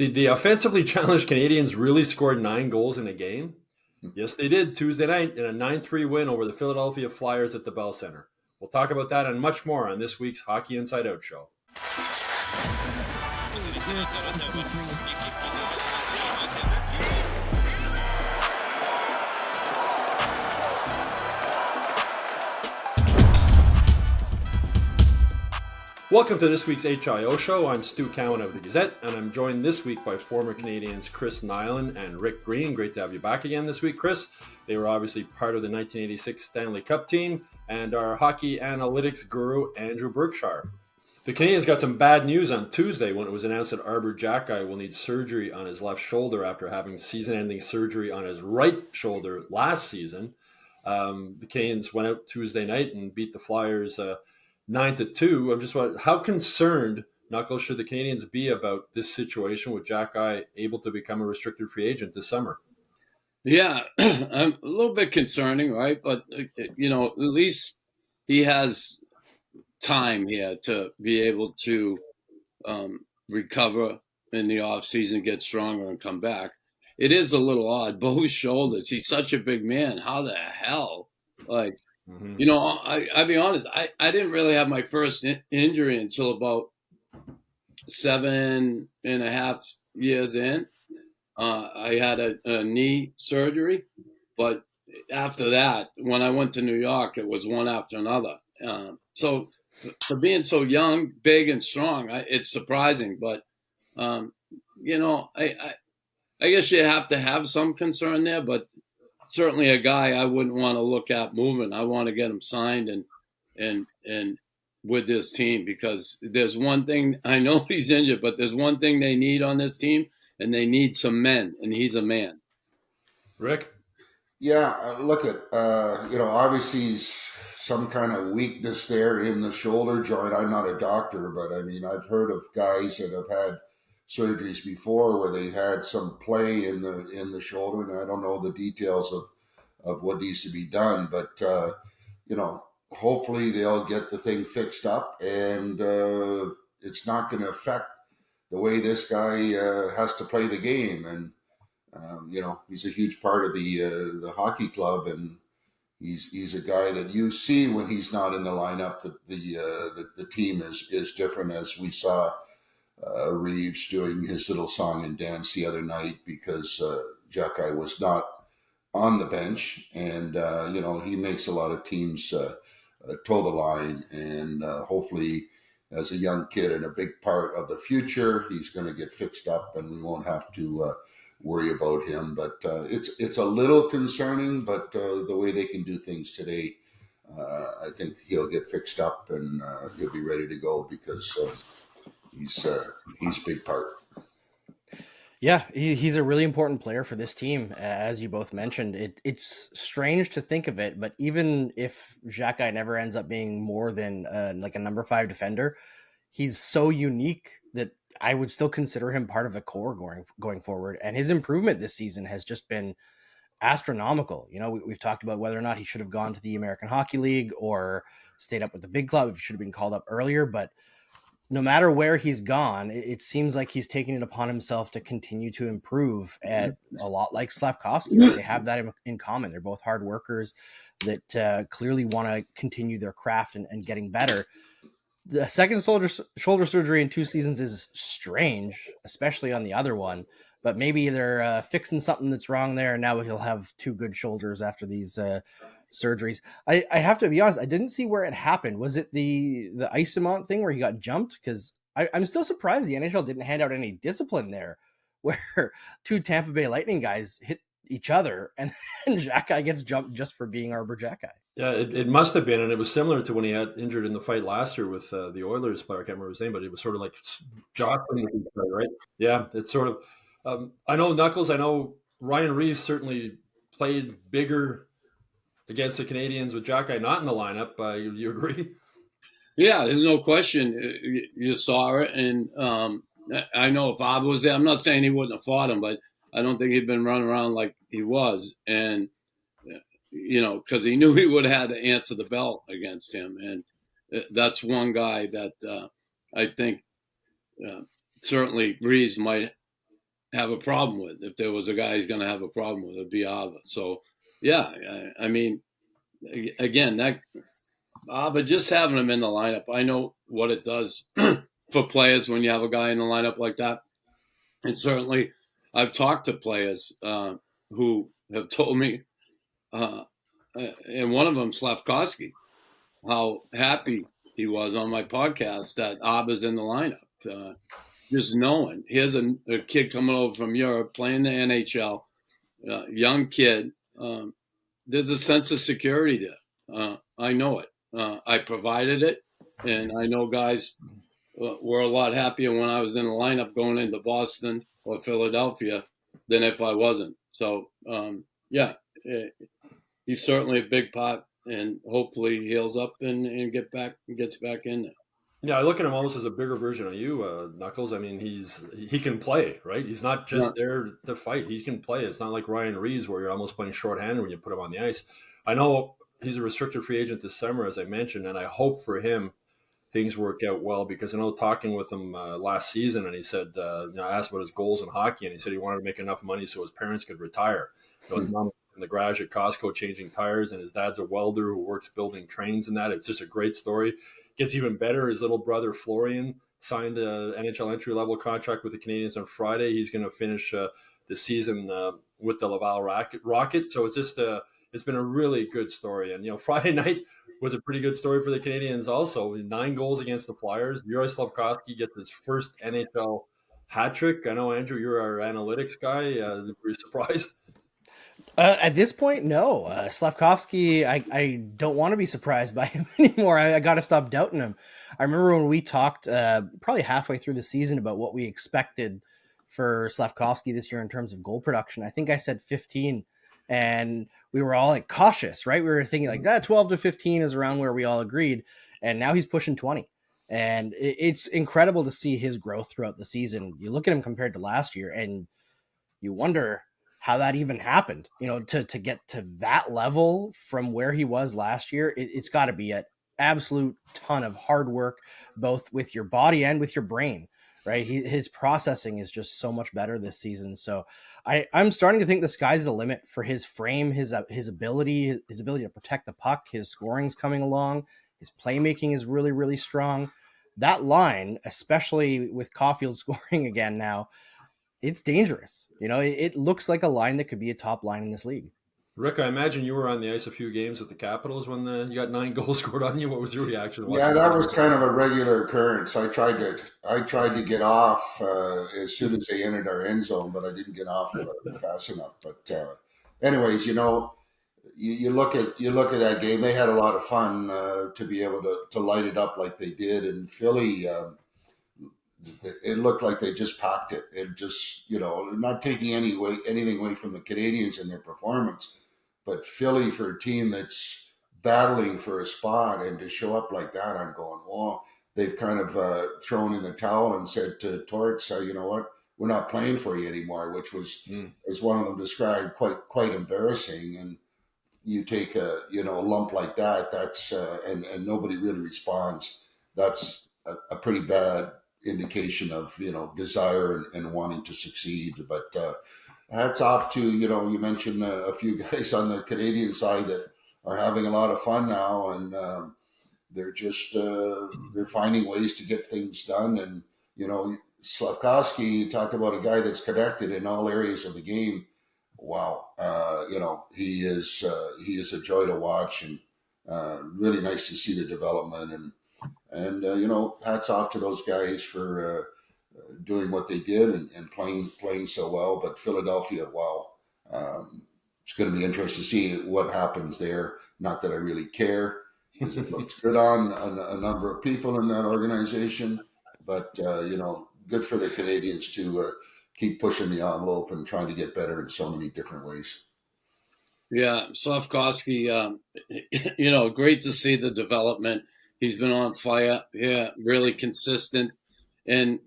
The offensively challenged Canadiens really scored 9 goals in a game. Yes, they did Tuesday night in a 9-3 win over the Philadelphia Flyers at the Bell Center. We'll talk about that and much more on this week's Hockey Inside Out show. Welcome to this week's HIO show. I'm Stu Cowan of the Gazette, and I'm joined this week by former Canadiens Chris Nyland and Rick Green. Great to have you back again this week, Chris. They were obviously part of the 1986 Stanley Cup team, and our hockey analytics guru, Andrew Berkshire. The Canadiens got some bad news on Tuesday when it was announced that Arber Xhekaj will need surgery on his left shoulder after having season-ending surgery on his right shoulder last season. The Canadiens went out Tuesday night and beat the Flyers 9-2. I'm just wondering, how concerned, Knuckles, should the Canadiens be about this situation with Xhekaj able to become a restricted free agent this summer? Yeah, I'm a little bit concerning, right? But, at least he has time here to be able to recover in the offseason, get stronger, and come back. It is a little odd. Both shoulders. He's such a big man. How the hell? I'll be honest, I didn't really have my first injury until about 7.5 years in. I had a knee surgery, but after that, when I went to New York, it was one after another. So for being so young, big, and strong, it's surprising. But, I guess you have to have some concern there, but certainly a guy I wouldn't want to look at moving. I want to get him signed and with this team, because there's one thing, I know he's injured, but there's one thing they need on this team, and they need some men, and he's a man. Rick? Yeah, look at, obviously some kind of weakness there in the shoulder joint. I'm not a doctor, but I mean, I've heard of guys that have had surgeries before where they had some play in the shoulder, and I don't know the details of what needs to be done, but hopefully they'll get the thing fixed up, and it's not going to affect the way this guy has to play the game. And he's a huge part of the hockey club, and he's a guy that you see when he's not in the lineup that the team is different, as we saw Reeves doing his little song and dance the other night because Xhekaj was not on the bench, and he makes a lot of teams toe the line, and hopefully as a young kid and a big part of the future, he's going to get fixed up and we won't have to worry about him. But it's a little concerning, but the way they can do things today, I think he'll get fixed up and he'll be ready to go, because he's a big part. Yeah, he's a really important player for this team, as you both mentioned. It's strange to think of it, but even if Xhekaj never ends up being more than like a number 5 defender, he's so unique that I would still consider him part of the core going forward. And his improvement this season has just been astronomical. We've talked about whether or not he should have gone to the American Hockey League or stayed up with the big club, if he should have been called up earlier, but no matter where he's gone, it seems like he's taking it upon himself to continue to improve, at a lot like Slafkovsky. They have that in common. They're both hard workers that clearly want to continue their craft and getting better. The second shoulder surgery in 2 seasons is strange, especially on the other one, but maybe they're fixing something that's wrong there, and now he'll have 2 good shoulders after these surgeries. I have to be honest, I didn't see where it happened. Was it the Isamont thing where he got jumped? Because I'm still surprised the NHL didn't hand out any discipline there, where 2 Tampa Bay Lightning guys hit each other and Xhekaj gets jumped just for being Arber Xhekaj. Yeah, it must have been, and it was similar to when he had injured in the fight last year with the Oilers player. I can't remember his name, but it was sort of like jostling with each other, right? Yeah, it's sort of. I know Knuckles. I know Ryan Reeves certainly played bigger against the Canadiens with Xhekaj not in the lineup. You agree? Yeah, there's no question. You saw it, and I know if Bob was there, I'm not saying he wouldn't have fought him, but I don't think he'd been running around like he was, and because he knew he would have had to answer the bell against him, and that's one guy that I think certainly Reeves might have a problem with. If there was a guy he's going to have a problem with, it'd be Arber. So, yeah, I mean, again, but just having him in the lineup, I know what it does for players when you have a guy in the lineup like that. And certainly, I've talked to players who have told me, and one of them, Slafkovsky, how happy he was on my podcast that Arber's in the lineup. Just knowing, here's a kid coming over from Europe playing the NHL, young kid. There's a sense of security there. I know it. I provided it, and I know guys were a lot happier when I was in the lineup going into Boston or Philadelphia than if I wasn't. So, he's certainly a big part, and hopefully he heals up and gets back in there. Yeah, I look at him almost as a bigger version of you, Knuckles. I mean, he can play, right? He's not just there to fight. He can play. It's not like Ryan Reeves where you're almost playing shorthanded when you put him on the ice. I know he's a restricted free agent this summer, as I mentioned, and I hope for him things work out well, because I know talking with him last season, and he said, I asked about his goals in hockey, and he said he wanted to make enough money so his parents could retire. His mom in the garage at Costco changing tires, and his dad's a welder who works building trains and that. It's just a great story. Gets even better. His little brother Florian signed an NHL entry-level contract with the Canadiens on Friday. He's going to finish the season with the Laval Rocket. So it's just it's been a really good story. And, Friday night was a pretty good story for the Canadiens also. 9 goals against the Flyers. Yuri Slafkovsky gets his first NHL hat trick. I know, Andrew, you're our analytics guy. Were you surprised? At this point, no. Slafkovsky, I don't want to be surprised by him anymore. I got to stop doubting him. I remember when we talked probably halfway through the season about what we expected for Slafkovsky this year in terms of goal production. I think I said 15, and we were all like cautious, right? We were thinking like 12 to 15 is around where we all agreed, and now he's pushing 20. And it's incredible to see his growth throughout the season. You look at him compared to last year, and you wonder how that even happened, to get to that level from where he was last year. It's got to be an absolute ton of hard work, both with your body and with your brain, right? His processing is just so much better this season. So I'm starting to think the sky's the limit for his frame, his ability to protect the puck. His scoring's coming along. His playmaking is really, really strong. That line, especially with Caulfield scoring again now, it's dangerous. It looks like a line that could be a top line in this league. Rick, I imagine you were on the ice a few games with the Capitals when you got 9 goals scored on you. What was your reaction? Yeah, that was kind of a regular occurrence. I tried to get off as soon as they entered our end zone, but I didn't get off fast enough. But anyways, you look at that game. They had a lot of fun to be able to light it up like they did, and Philly. It looked like they just packed it. It just, not taking anything away from the Canadiens and their performance, but Philly, for a team that's battling for a spot and to show up like that, I'm going, well, they've kind of thrown in the towel and said to Torts, you know what, we're not playing for you anymore, which was, as one of them described, quite embarrassing. And you take a lump like that, that's and nobody really responds. That's a pretty bad indication of desire and wanting to succeed. But hats off to you mentioned a few guys on the Canadian side that are having a lot of fun now, and they're just they're finding ways to get things done. And Slafkovsky, talk about a guy that's connected in all areas of the game. Wow, he is a joy to watch, and really nice to see the development. And hats off to those guys for doing what they did and playing so well. But Philadelphia, wow, it's going to be interesting to see what happens there. Not that I really care, because it looks good on a number of people in that organization. But good for the Canadiens to keep pushing the envelope and trying to get better in so many different ways. Yeah, Slafkovsky, great to see the development. He's been on fire, really consistent. And,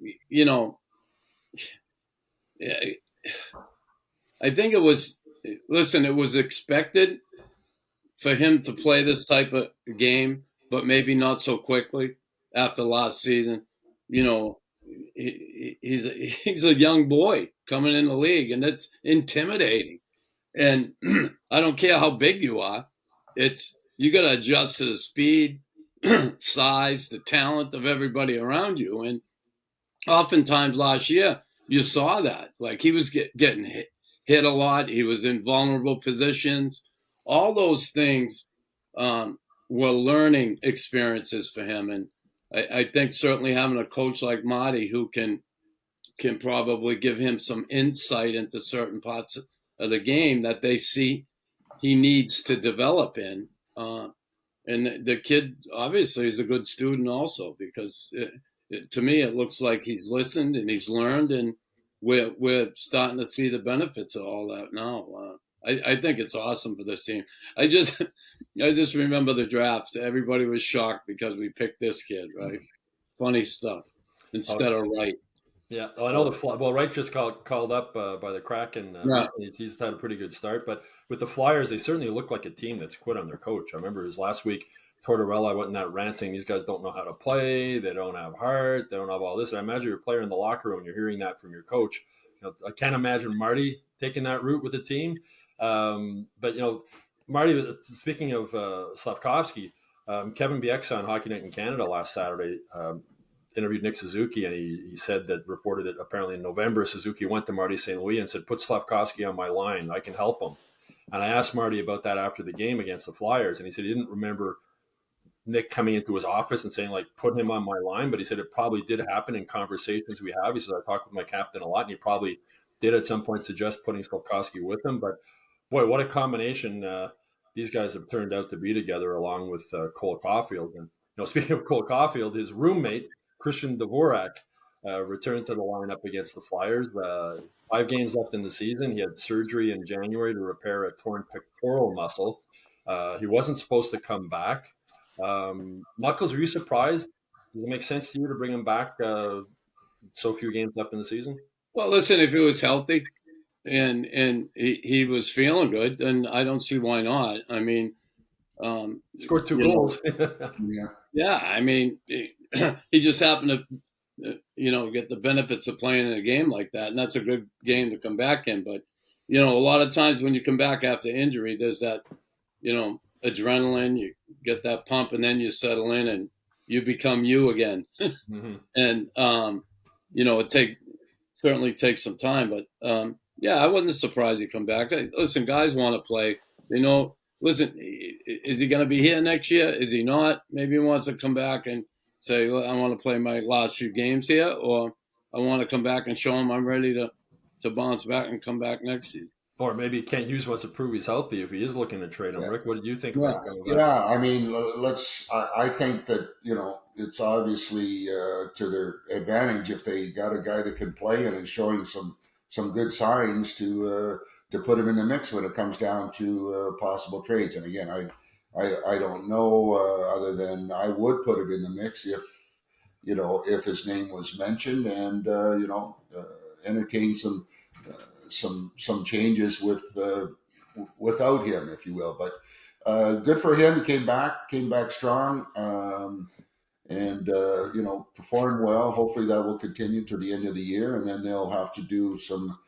I think it was expected for him to play this type of game, but maybe not so quickly after last season. he's a young boy coming in the league, and it's intimidating. And I don't care how big you are, you got to adjust to the speed, size, the talent of everybody around you. And oftentimes last year, you saw that. Like, he was getting hit a lot. He was in vulnerable positions. All those things were learning experiences for him. And I think certainly having a coach like Marty who can probably give him some insight into certain parts of the game that they see he needs to develop in. And the kid obviously is a good student also, because to me it looks like he's listened and he's learned, and we're starting to see the benefits of all that now. I think it's awesome for this team. I just remember the draft. Everybody was shocked because we picked this kid, right? Funny stuff instead of Wright. Yeah, I know Wright just called up by the Kraken. Yeah. He's had a pretty good start, but with the Flyers, they certainly look like a team that's quit on their coach. I remember it was last week. Tortorella went in that rant saying these guys don't know how to play, they don't have heart, they don't have all this. And I imagine you're a player in the locker room, you're hearing that from your coach. I can't imagine Marty taking that route with the team. But Marty, speaking of Slafkovsky, Kevin Bieksa on Hockey Night in Canada last Saturday interviewed Nick Suzuki, and he said that, reported that apparently in November, Suzuki went to Marty St. Louis and said, put Slafkovsky on my line, I can help him. And I asked Marty about that after the game against the Flyers, and he said he didn't remember Nick coming into his office and saying, like, put him on my line, but he said it probably did happen in conversations we have. He says, I talk with my captain a lot, and he probably did at some point suggest putting Slafkovsky with him. But boy, what a combination these guys have turned out to be together, along with Cole Caulfield. And speaking of Cole Caulfield, his roommate Christian Dvorak returned to the lineup against the Flyers. 5 games left in the season. He had surgery in January to repair a torn pectoral muscle. He wasn't supposed to come back. Knuckles, are you surprised? Does it make sense to you to bring him back so few games left in the season? Well, listen, if he was healthy and he was feeling good, then I don't see why not. I mean, scored 2 goals. Yeah, I mean, he just happened to, get the benefits of playing in a game like that, and that's a good game to come back in. But, a lot of times when you come back after injury, there's that, adrenaline, you get that pump, and then you settle in and you become you again. Mm-hmm. And, it certainly takes some time. But, I wasn't surprised he come back. Listen, guys want to play. Listen, is he going to be here next year? Is he not? Maybe he wants to come back and say, I want to play my last few games here, or I want to come back and show him I'm ready to bounce back and come back next season. Or maybe Kent Hughes wants to prove he's healthy if he is looking to trade him. Yeah. Rick, what did you think about coming back? Yeah, I mean, I think that, it's obviously to their advantage if they got a guy that can play and is showing some good signs to put him in the mix when it comes down to possible trades. And again, I don't know other than I would put him in the mix if his name was mentioned, and entertain some changes without him, if you will. But good for him. He came back strong, and performed well. Hopefully that will continue to the end of the year, and then they'll have to do some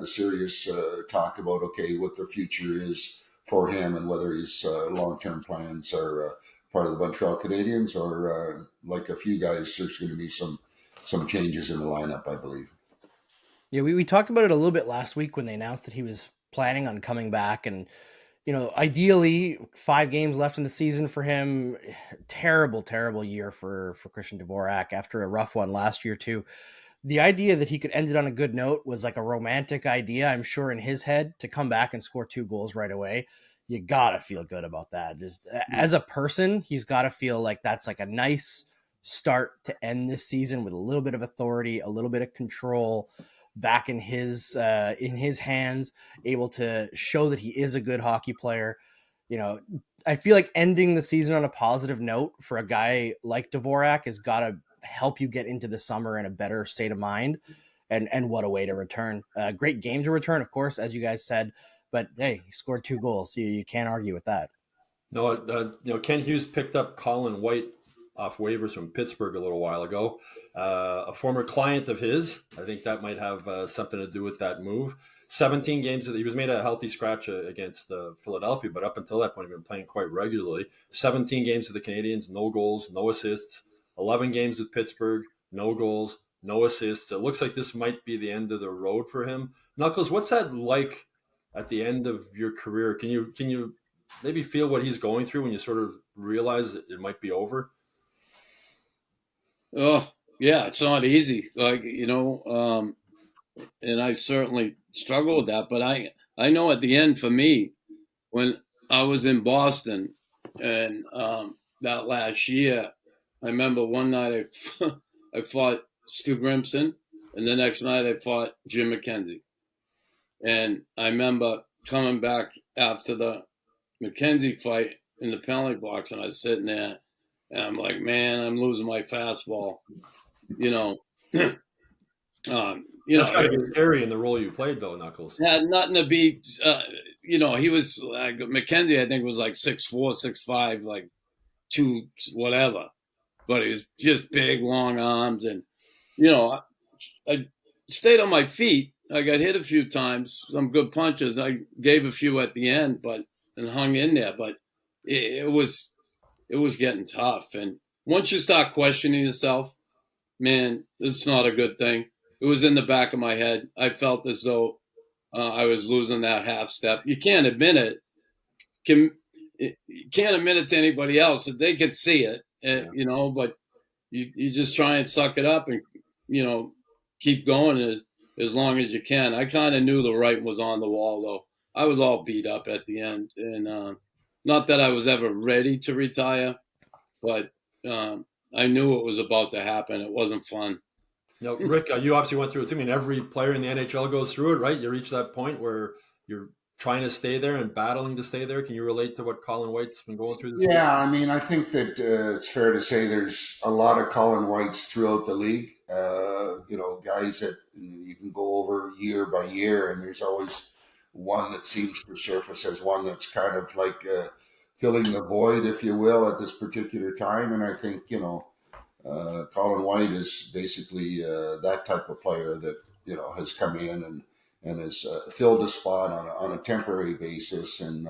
serious talk about what the future is for him and whether his long-term plans are part of the Montreal Canadiens or like a few guys. There's going to be some changes in the lineup, I believe. Yeah, we talked about it a little bit last week when they announced that he was planning on coming back, and ideally 5 games left in the season for him. Terrible year for Christian Dvorak after a rough one last year too. The idea that he could end it on a good note was like a romantic idea, I'm sure, in his head, to come back and score 2 goals right away. You gotta feel good about that. Just as a person, he's got to feel like that's like a nice start to end this season with a little bit of authority, a little bit of control back in his hands, able to show that he is a good hockey player. I feel like ending the season on a positive note for a guy like Dvorak has got to help you get into the summer in a better state of mind. And what a way to return. Great game to return, of course, as you guys said. But hey, he scored 2 goals. You can't argue with that. No, Ken Hughes picked up Colin White off waivers from Pittsburgh a little while ago. A former client of his. I think that might have something to do with that move. 17 games. He was made a healthy scratch against Philadelphia, but up until that point, he'd been playing quite regularly. 17 games with the Canadiens, no goals, no assists. 11 games with Pittsburgh, no goals, no assists. It looks like this might be the end of the road for him. Knuckles, what's that like at the end of your career? Can you maybe feel what he's going through when you sort of realize it might be over? Oh, yeah, it's not easy. Like, and I certainly struggle with that. But I know at the end for me, when I was in Boston and that last year, I remember one night I fought Stu Grimson, and the next night I fought Jim McKenzie. And I remember coming back after the McKenzie fight in the penalty box, and I was sitting there, and I'm like, man, I'm losing my fastball. That's got to be scary in the role you played, though, Knuckles. Had nothing to be, he was like, McKenzie, I think, was like 6'4", 6'5", like 2 whatever. But he was just big, long arms. And, I stayed on my feet. I got hit a few times, some good punches. I gave a few at the end, and hung in there. But it was getting tough. And once you start questioning yourself, man, it's not a good thing. It was in the back of my head. I felt as though I was losing that half step. You can't admit it. You can't admit it to anybody else. They can see it, but you just try and suck it up and, keep going as long as you can. I kind of knew the writing was on the wall, though. I was all beat up at the end. And not that I was ever ready to retire, but I knew it was about to happen. It wasn't fun. No, Rick, you obviously went through it too. I mean, every player in the NHL goes through it, right? You reach that point where you're trying to stay there and battling to stay there. Can you relate to what Colin White's been going through? Yeah, I mean, I think that it's fair to say there's a lot of Colin Whites throughout the league. Guys that you can go over year by year, and there's always one that seems to surface as one that's kind of like filling the void, if you will, at this particular time. And I think, Colin White is basically that type of player that, has come in and has filled a spot on a temporary basis. And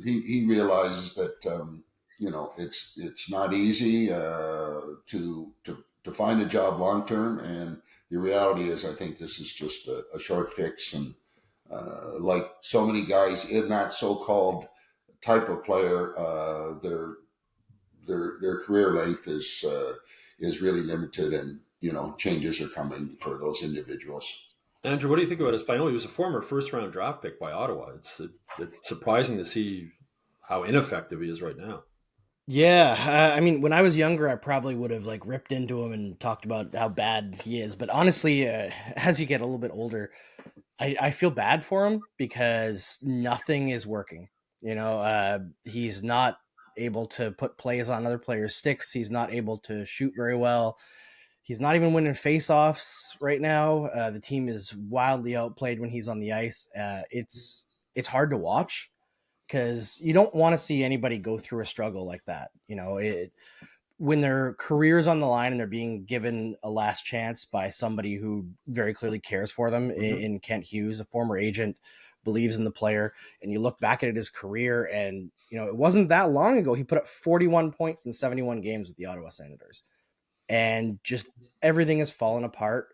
he realizes that, it's not easy to find a job long term. And the reality is, I think this is just a short fix. And like so many guys in that so-called type of player, their career length is really limited, and changes are coming for those individuals. Andrew, what do you think about this? I know he was a former first-round draft pick by Ottawa. It's surprising to see how ineffective he is right now. Yeah, I mean, when I was younger, I probably would have ripped into him and talked about how bad he is. But honestly, as you get a little bit older, I feel bad for him because nothing is working. He's not able to put plays on other players' sticks. He's not able to shoot very well. He's not even winning faceoffs right now. The team is wildly outplayed when he's on the ice. It's hard to watch because you don't want to see anybody go through a struggle like that. When their career's on the line and they're being given a last chance by somebody who very clearly cares for them, in Kent Hughes, a former agent, believes in the player, and you look back at his career, and it wasn't that long ago he put up 41 points in 71 games with the Ottawa Senators, and just everything has fallen apart.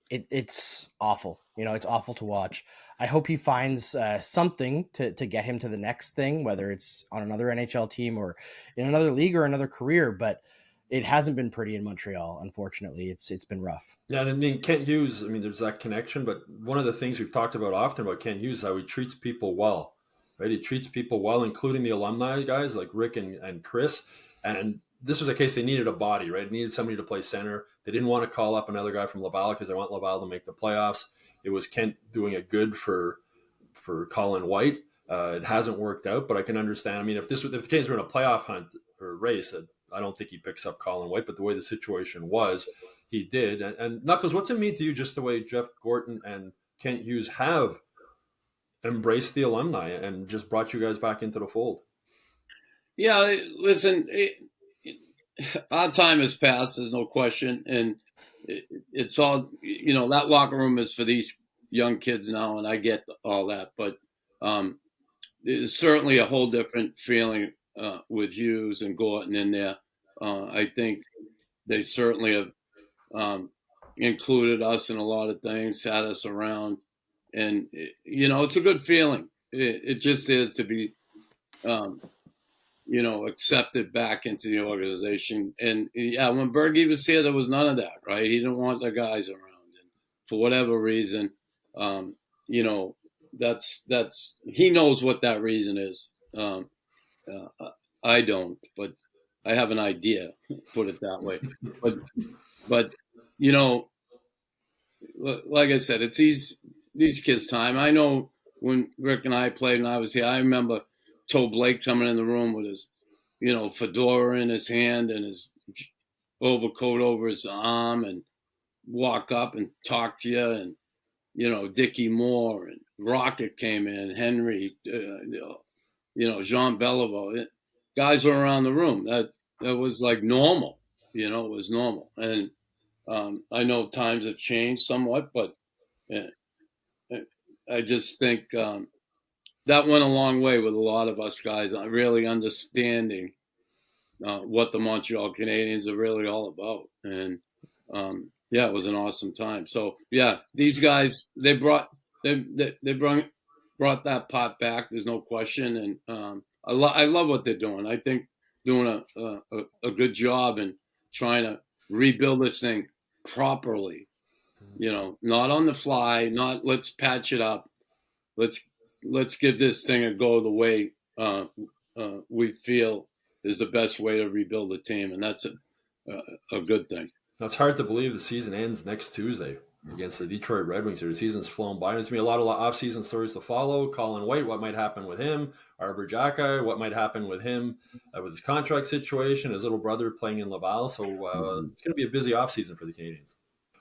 It's awful. It's awful to watch. I hope he finds something to get him to the next thing, whether it's on another NHL team or in another league or another career, but it hasn't been pretty in Montreal, unfortunately. It's been rough. Yeah, and I mean, Kent Hughes, there's that connection, but one of the things we've talked about often about Kent Hughes is how he treats people well, right? He treats people well, including the alumni guys like Rick and Chris. And this was a case they needed a body, right? They needed somebody to play center. They didn't want to call up another guy from Laval because they want Laval to make the playoffs. It was Kent doing it good for Colin White. It hasn't worked out, but I can understand. I mean, if the Canadiens were in a playoff hunt or race, I don't think he picks up Colin White, but the way the situation was, he did. And Knuckles, what's it mean to you just the way Jeff Gorton and Kent Hughes have embraced the alumni and just brought you guys back into the fold? Yeah, listen, our time has passed. There's no question, and it's all that locker room is for these young kids now, and I get all that. But there's certainly a whole different feeling with Hughes and Gorton in there. I think they certainly have included us in a lot of things, had us around, and it's a good feeling. It just is to be. Accepted back into the organization. And when Bergie was here, there was none of that, right? He didn't want the guys around. And for whatever reason, that's he knows what that reason is. I don't, but I have an idea, put it that way. But like I said, it's these kids' time. I know when Rick and I played and I was here, I remember Toe Blake coming in the room with his, fedora in his hand and his overcoat over his arm and walk up and talk to you. And, Dickie Moore and Rocket came in, Henry, Jean Beliveau. Guys were around the room. That was like normal, it was normal. And I know times have changed somewhat, but I just think that went a long way with a lot of us guys, really understanding what the Montreal Canadiens are really all about. And it was an awesome time. So these guys, they brought that pot back. There's no question. And I love what they're doing. I think doing a good job in trying to rebuild this thing properly. Not on the fly. Not let's patch it up. Let's give this thing a go the way we feel is the best way to rebuild the team, and that's a good thing. It's hard to believe the season ends next Tuesday against the Detroit Red Wings. The season's flown by. There's going to be a lot of off-season stories to follow. Colin White, what might happen with him? Arber Xhekaj, what might happen with him with his contract situation? His little brother playing in Laval. So it's going to be a busy off-season for the Canadiens.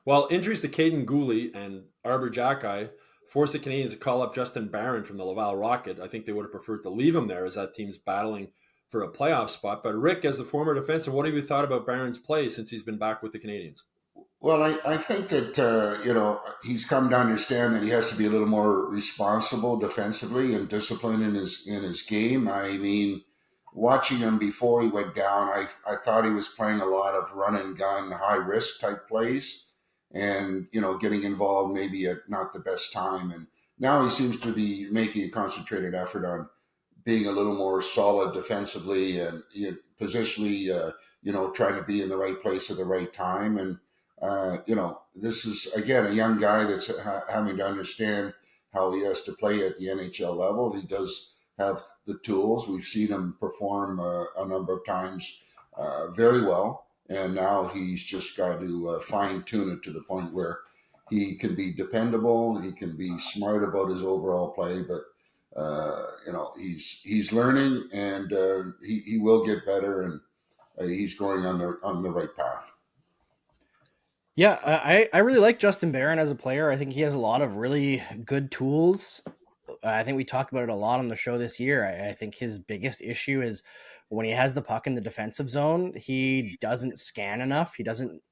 Well, injuries to Caden Gooley and Arber Xhekaj forced the Canadiens to call up Justin Barron from the Laval Rocket. I think they would have preferred to leave him there as that team's battling for a playoff spot. But Rick, as the former defenseman, what have you thought about Barron's play since he's been back with the Canadiens? Well, I think that, he's come to understand that he has to be a little more responsible defensively and disciplined in his game. I mean, watching him before he went down, I thought he was playing a lot of run and gun, high risk type plays. And, getting involved maybe at not the best time. And now he seems to be making a concentrated effort on being a little more solid defensively and positionally, trying to be in the right place at the right time. And, this is, again, a young guy that's having to understand how he has to play at the NHL level. He does have the tools. We've seen him perform a number of times very well. And now he's just got to fine-tune it to the point where he can be dependable, he can be smart about his overall play, but he's learning, and he will get better, and he's going on the right path. Yeah, I really like Justin Barron as a player. I think he has a lot of really good tools. I think we talked about it a lot on the show this year. I think his biggest issue is when he has the puck in the defensive zone, he doesn't scan enough. He doesn't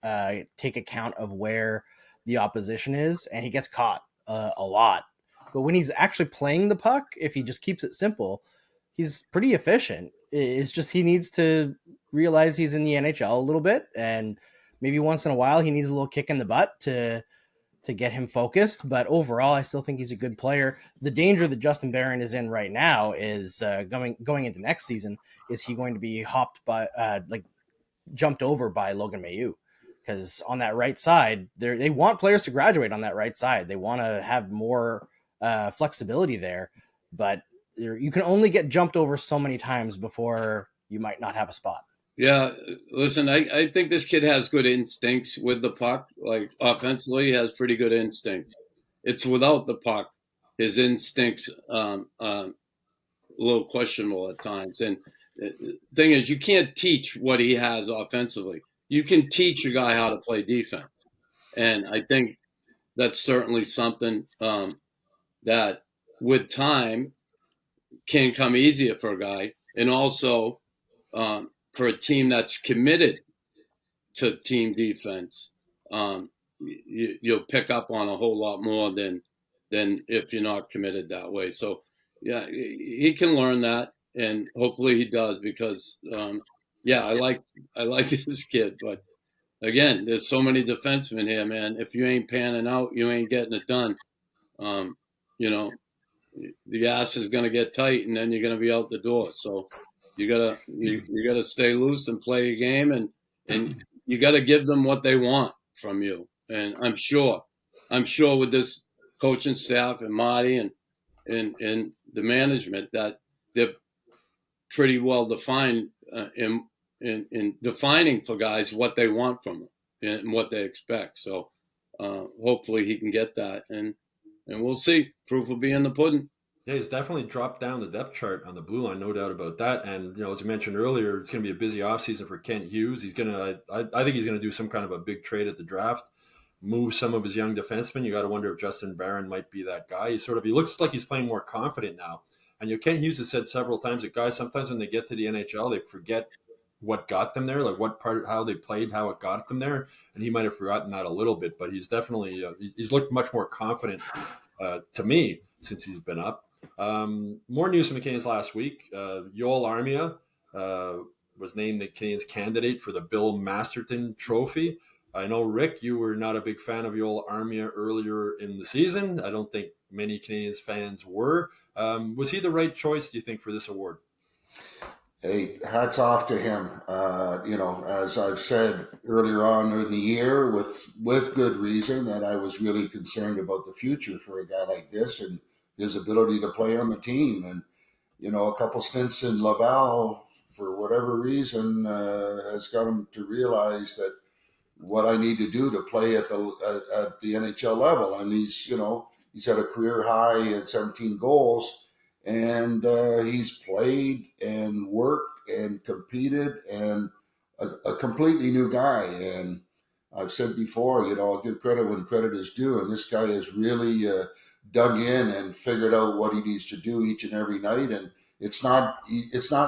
take account of where the opposition is, and he gets caught a lot. But when he's actually playing the puck, if he just keeps it simple, he's pretty efficient. It's just he needs to realize he's in the NHL a little bit, and maybe once in a while he needs a little kick in the butt to get him focused. But overall, I still think he's a good player. The danger that Justin Barron is in right now is going into next season. Is he going to be jumped over by Logan Mailloux? Because on that right side, they want players to graduate on that right side. They want to have more flexibility there, but you can only get jumped over so many times before you might not have a spot. Yeah, listen, I think this kid has good instincts with the puck. Like offensively, he has pretty good instincts. It's without the puck, his instincts a little questionable at times. And the thing is, you can't teach what he has offensively. You can teach a guy how to play defense. And I think that's certainly something that with time can come easier for a guy. And also for a team that's committed to team defense, you'll pick up on a whole lot more than if you're not committed that way. So, yeah, he can learn that, and hopefully he does, because, I like this kid. But, again, there's so many defensemen here, man. If you ain't panning out, you ain't getting it done. The ass is going to get tight, and then you're going to be out the door. So you gotta stay loose and play a game, and you got to give them what they want from you. And I'm sure with this coaching staff and Marty and the management that they're pretty well defined in defining for guys what they want from them and what they expect. So hopefully he can get that, and we'll see. Proof will be in the pudding. Yeah, he's definitely dropped down the depth chart on the blue line, no doubt about that. And, as you mentioned earlier, it's going to be a busy offseason for Kent Hughes. He's going to, I think he's going to do some kind of a big trade at the draft, move some of his young defensemen. You got to wonder if Justin Barron might be that guy. He looks like he's playing more confident now. And Kent Hughes has said several times that guys, sometimes when they get to the NHL, they forget what got them there, like what part, how they played, how it got them there. And he might have forgotten that a little bit, but he's definitely, he's looked much more confident to me since he's been up. More news from the Canadiens last week. Yoel Armia was named the Canadiens candidate for the Bill Masterton Trophy. I know, Rick, you were not a big fan of Yoel Armia earlier in the season. I don't think many Canadiens fans were. Was he the right choice, do you think, for this award? Hey, hats off to him. As I've said earlier on in the year, with good reason, that I was really concerned about the future for a guy like this and his ability to play on the team. And, a couple stints in Laval, for whatever reason, has got him to realize that what I need to do to play at the NHL level. And he's had a career high at 17 goals, and he's played and worked and competed, and a completely new guy. And I've said before, I'll give credit when credit is due. And this guy has really dug in and figured out what he needs to do each and every night. And it's not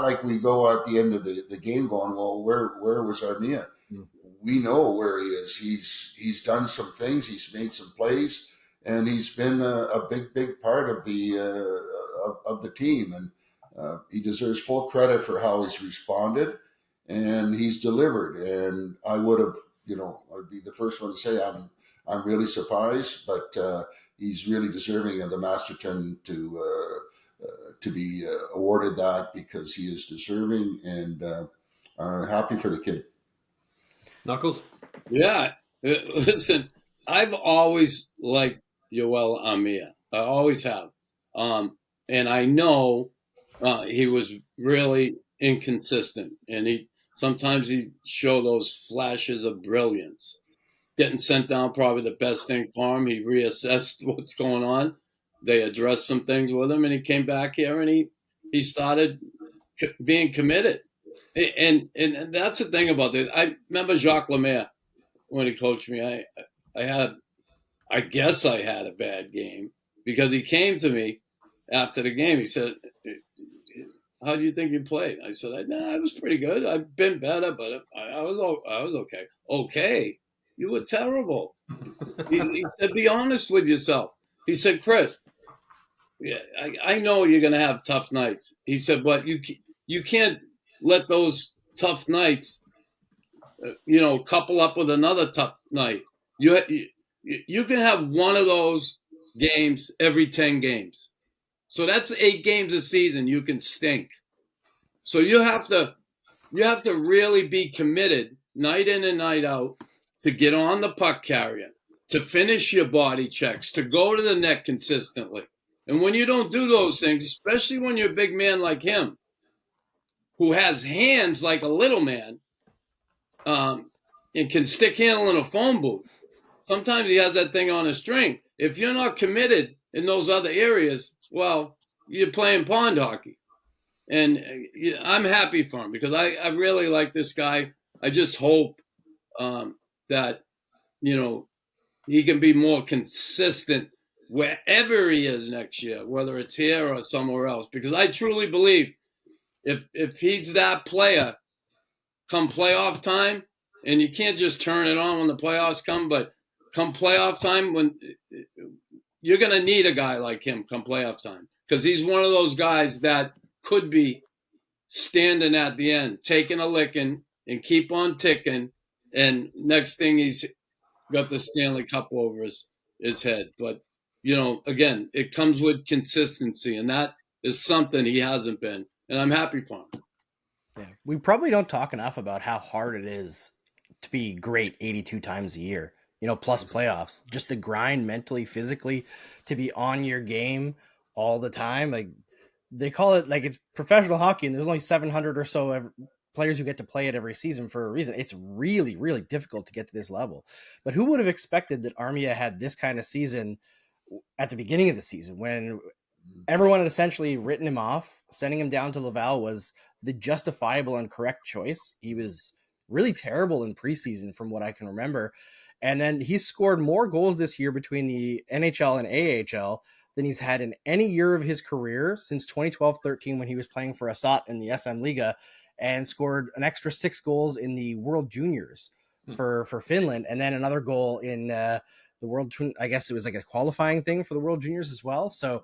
like we go at the end of the game going, well, where was Armia? We know where he is. He's done some things. He's made some plays, and he's been a big part of the team. And he deserves full credit for how he's responded, and he's delivered. And I would have, I'd be the first one to say I'm really surprised, but he's really deserving of the Masterton to be awarded that, because he is deserving, and happy for the kid. Knuckles? Yeah. Listen, I've always liked Yoel Armia. I always have. And I know he was really inconsistent, and sometimes he showed those flashes of brilliance. Getting sent down, probably the best thing for him. He reassessed what's going on. They addressed some things with him, and he came back here and he started being committed. And that's the thing about it. I remember Jacques Lemaire when he coached me. I guess I had a bad game, because he came to me after the game. He said, "How do you think you played?" I said, "Nah, I was pretty good. I've been better, but I was okay." Okay. You were terrible. He said, "Be honest with yourself." He said, "Chris, yeah, I know you're going to have tough nights." He said, "But you can't let those tough nights, couple up with another tough night. You can have one of those games every 10 games. So that's 8 games a season. You can stink. So you have to really be committed night in and night out to get on the puck carrier, to finish your body checks, to go to the net consistently. And when you don't do those things, especially when you're a big man like him, who has hands like a little man, and can stick handle in a phone booth, sometimes he has that thing on a string. If you're not committed in those other areas, well, you're playing pond hockey. And I'm happy for him, because I really like this guy. I just hope that, he can be more consistent wherever he is next year, whether it's here or somewhere else. Because I truly believe if he's that player, come playoff time, and you can't just turn it on when the playoffs come, but come playoff time, when you're going to need a guy like him come playoff time, because he's one of those guys that could be standing at the end, taking a licking and keep on ticking, and next thing he's got the Stanley Cup over his head. But, again, it comes with consistency, and that is something he hasn't been, and I'm happy for him. Yeah. We probably don't talk enough about how hard it is to be great 82 times a year, plus playoffs, just the grind mentally, physically, to be on your game all the time. Like, they call it like it's professional hockey, and there's only 700 or so players who get to play it every season for a reason. It's really, really difficult to get to this level. But who would have expected that Armia had this kind of season at the beginning of the season, when everyone had essentially written him off? Sending him down to Laval was the justifiable and correct choice. He was really terrible in preseason from what I can remember. And then he's scored more goals this year between the NHL and AHL than he's had in any year of his career since 2012-13, when he was playing for Assat in the SM Liga, and scored an extra 6 goals in the World Juniors for Finland. And then another goal in the World, I guess it was like a qualifying thing for the World Juniors as well. So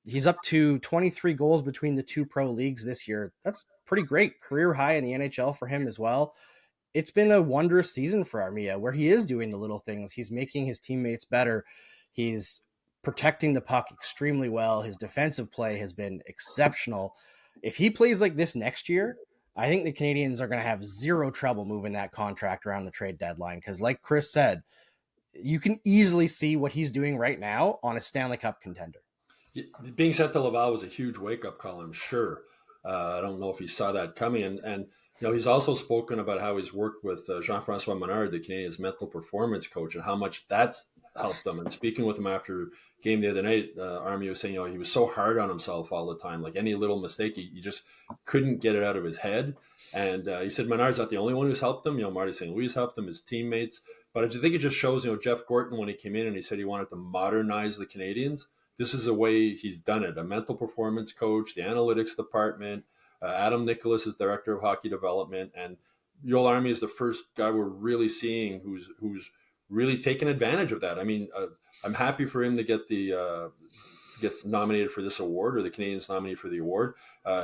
he's up to 23 goals between the 2 pro leagues this year. That's pretty great. Career high in the NHL for him as well. It's been a wondrous season for Armia, where he is doing the little things. He's making his teammates better. He's protecting the puck extremely well. His defensive play has been exceptional. If he plays like this next year, I think the Canadiens are going to have zero trouble moving that contract around the trade deadline, because like Chris said, you can easily see what he's doing right now on a Stanley Cup contender. Being sent to Laval was a huge wake-up call, I'm sure. I don't know if he saw that coming. And he's also spoken about how he's worked with Jean-François Menard, the Canadiens' mental performance coach, and how much that's helped them. And speaking with him after game the other night, Armia was saying, he was so hard on himself all the time. Like any little mistake, he just couldn't get it out of his head. And he said Menard's not the only one who's helped him. Marty St. Louis helped him, his teammates. But I think it just shows, Jeff Gorton, when he came in and he said he wanted to modernize the Canadiens, this is a way he's done it. A mental performance coach, the analytics department, Adam Nicholas is director of hockey development, and Joel Armia is the first guy we're really seeing who's really taken advantage of that. I mean, I'm happy for him to get nominated for this award, or the Canadiens nominated for the award.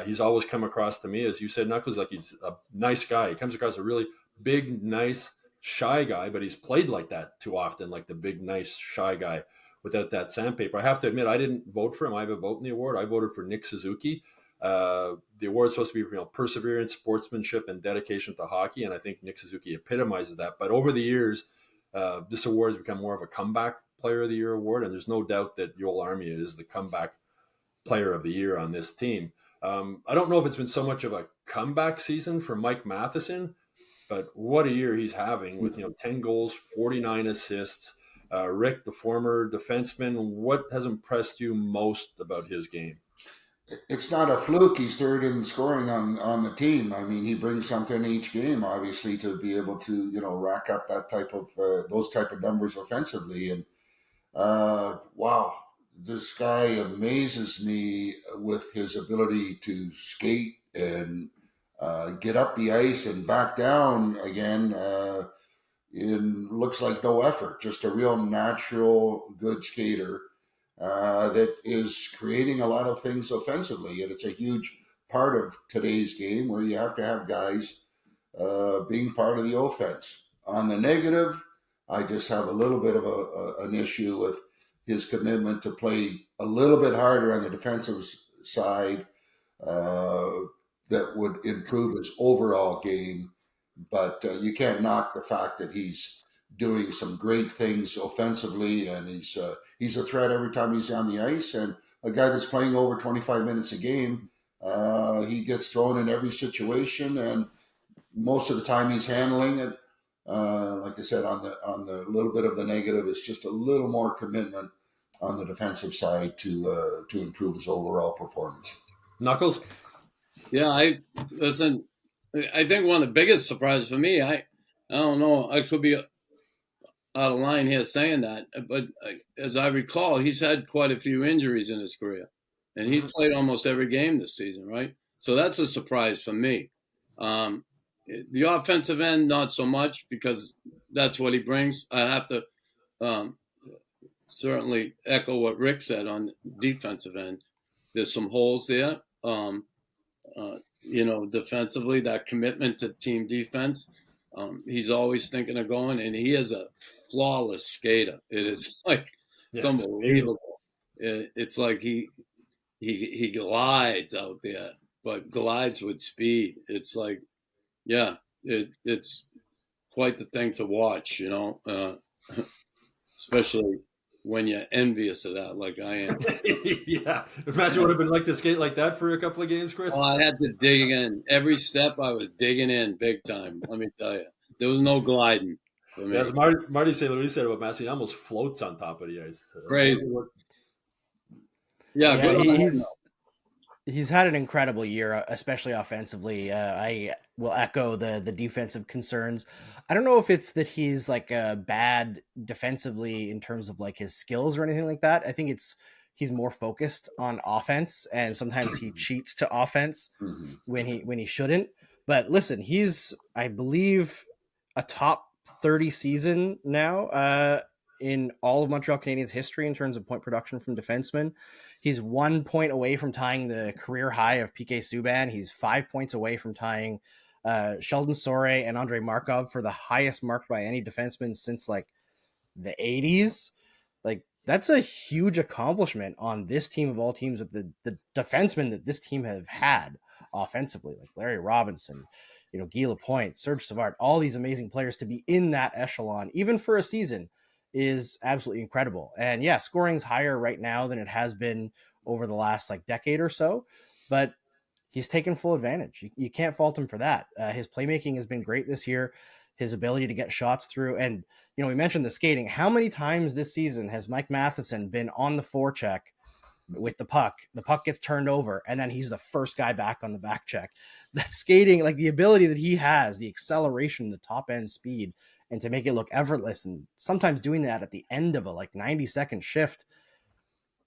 He's always come across to me, as you said, Knuckles, like he's a nice guy. He comes across a really big, nice, shy guy, but he's played like that too often, like the big, nice, shy guy without that sandpaper. I have to admit, I didn't vote for him. I have a vote in the award. I voted for Nick Suzuki. The award's supposed to be perseverance, sportsmanship, and dedication to hockey, and I think Nick Suzuki epitomizes that. But over the years, this award has become more of a comeback player of the year award, and there's no doubt that Joel Armia is the comeback player of the year on this team. I don't know if it's been so much of a comeback season for Mike Matheson, but what a year he's having with 10 goals, 49 assists. Rick, the former defenseman, what has impressed you most about his game? It's not a fluke. He's third in scoring on the team. I mean, he brings something each game, obviously, to be able to rack up that type of those type of numbers offensively. And wow, this guy amazes me with his ability to skate and get up the ice and back down again. It looks like no effort, just a real natural, good skater that is creating a lot of things offensively. And it's a huge part of today's game, where you have to have guys being part of the offense. On the negative, I just have a little bit of an issue with his commitment to play a little bit harder on the defensive side that would improve his overall game. But you can't knock the fact that he's doing some great things offensively, and he's a threat every time he's on the ice. And a guy that's playing over 25 minutes a game, he gets thrown in every situation, and most of the time he's handling it. Like I said, on the little bit of the negative, it's just a little more commitment on the defensive side to improve his overall performance. Knuckles? Yeah, I think one of the biggest surprises for me, I don't know, I could be out of line here saying that, but as I recall, he's had quite a few injuries in his career, and he's played almost every game this season, right? So that's a surprise for me. The offensive end, not so much, because that's what he brings. I have to certainly echo what Rick said on defensive end. There's some holes there. Defensively, that commitment to team defense. He's always thinking of going, and he is a flawless skater. It is like it's unbelievable. It's like he glides out there, but glides with speed. It's like, it's quite the thing to watch, especially when you're envious of that, like I am. Yeah. Imagine what it would have been like to skate like that for a couple of games, Chris. Oh, I had to dig in. Every step I was digging in big time, let me tell you. There was no gliding for me. As Marty St. Louis said about Matheson, he almost floats on top of the ice. Crazy. He's had an incredible year, especially offensively. I will echo the defensive concerns. I don't know if it's that he's like bad defensively in terms of like his skills or anything like that. I think he's more focused on offense, and sometimes he cheats to offense when he shouldn't. But listen, he's, I believe, a top 30 season now in all of Montreal Canadiens history in terms of point production from defensemen. He's 1 point away from tying the career high of PK Subban. He's 5 points away from tying Sheldon Sorey and Andrei Markov for the highest mark by any defenseman since like the 80s. Like, that's a huge accomplishment on this team of all teams, with the defensemen that this team have had offensively, like Larry Robinson, Guy Lapointe, Serge Savard, all these amazing players. To be in that echelon, even for a season, is absolutely incredible. And yeah, scoring's higher right now than it has been over the last like decade or so, but he's taken full advantage. You can't fault him for that. His playmaking has been great this year. His ability to get shots through. And, we mentioned the skating. How many times this season has Mike Matheson been on the forecheck with the puck? The puck gets turned over, and then he's the first guy back on the back check. That skating, like the ability that he has, the acceleration, the top end speed, and to make it look effortless, and sometimes doing that at the end of a 90-second shift.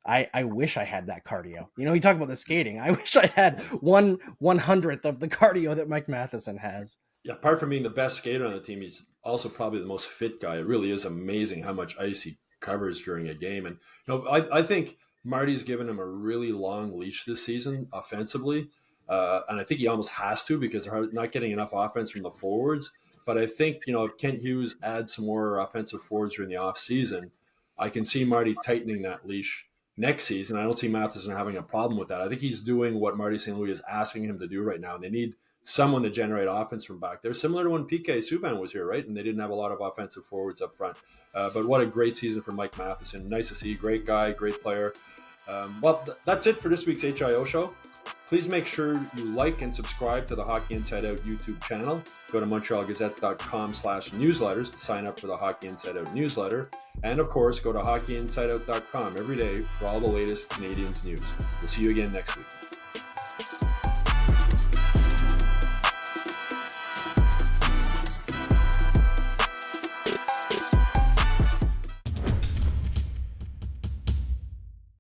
I wish I had that cardio. You talk about the skating. I wish I had 1/100th of the cardio that Mike Matheson has. Yeah, apart from being the best skater on the team, he's also probably the most fit guy. It really is amazing how much ice he covers during a game. And I think Marty's given him a really long leash this season offensively. And I think he almost has to, because they're not getting enough offense from the forwards. But I think, if Kent Hughes adds some more offensive forwards during the offseason, I can see Marty tightening that leash next season. I don't see Matheson having a problem with that. I think he's doing what Marty St. Louis is asking him to do right now. And they need someone to generate offense from back there, similar to when PK Subban was here, right? And they didn't have a lot of offensive forwards up front. But what a great season for Mike Matheson. Nice to see. Great guy, great player. That's it for this week's HIO show. Please make sure you like and subscribe to the Hockey Inside Out YouTube channel. Go to montrealgazette.com/newsletters to sign up for the Hockey Inside Out newsletter. And of course, go to hockeyinsideout.com every day for all the latest Canadiens news. We'll see you again next week.